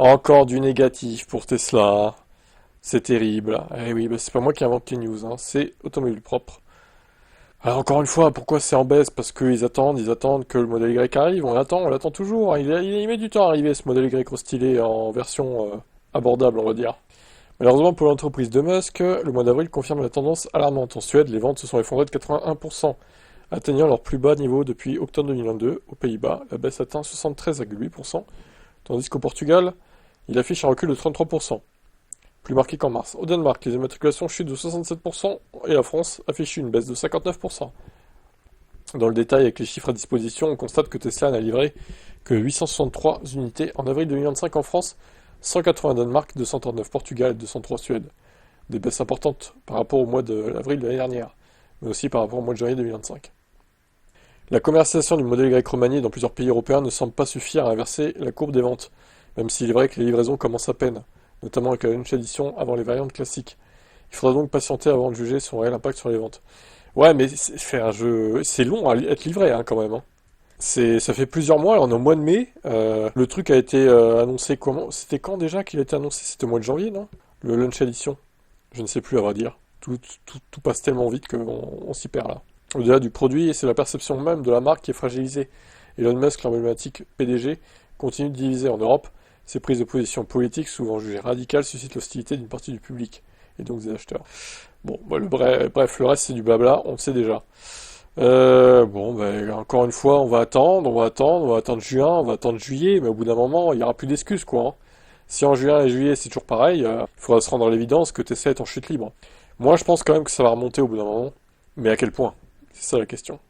Encore du négatif pour Tesla. C'est terrible. Eh oui, bah c'est pas moi qui invente les news, hein. C'est Automobile Propre. Alors encore une fois, pourquoi c'est en baisse? Parce qu'ils attendent que le modèle Y arrive. On l'attend toujours. Il met du temps à arriver ce modèle Y restylé en version abordable, on va dire. Malheureusement pour l'entreprise de Musk, le mois d'avril confirme la tendance alarmante. En Suède, les ventes se sont effondrées de 81%, atteignant leur plus bas niveau depuis octobre 2022. Aux Pays-Bas, la baisse atteint 73,8%, tandis qu'au Portugal, il affiche un recul de 33%, plus marqué qu'en mars. Au Danemark, les immatriculations chutent de 67% et la France affiche une baisse de 59%. Dans le détail, avec les chiffres à disposition, on constate que Tesla n'a livré que 863 unités en avril 2025 en France, 180 Danemark, 239 Portugal et 203 Suède. Des baisses importantes par rapport au mois d'avril de l'année dernière, mais aussi par rapport au mois de janvier 2025. La commercialisation du modèle Y remanié dans plusieurs pays européens ne semble pas suffire à inverser la courbe des ventes, même s'il est vrai que les livraisons commencent à peine, notamment avec la Launch Edition avant les variantes classiques. Il faudra donc patienter avant de juger son réel impact sur les ventes. Ouais, mais faire un jeu, c'est long à être livré hein, quand même. Hein. Ça fait plusieurs mois, là, on est au mois de mai. Le truc a été annoncé comment? C'était quand déjà qu'il a été annoncé? C'était au mois de janvier, non? Le Launch Edition. Je ne sais plus, à vrai dire. Tout passe tellement vite qu'on s'y perd là. Au-delà du produit, c'est la perception même de la marque qui est fragilisée. Elon Musk, l'emblématique PDG, continue de diviser en Europe. Ses prises de position politiques, souvent jugées radicales, suscitent l'hostilité d'une partie du public, et donc des acheteurs. Bon, bah, bref, le reste c'est du blabla, on le sait déjà. Bon, ben, encore une fois, on va attendre juin, on va attendre juillet, mais au bout d'un moment, il n'y aura plus d'excuses, quoi. Hein. Si en juin et juillet c'est toujours pareil, il faudra se rendre à l'évidence que Tesla est en chute libre. Moi, je pense quand même que ça va remonter au bout d'un moment, mais à quel point? C'est ça la question.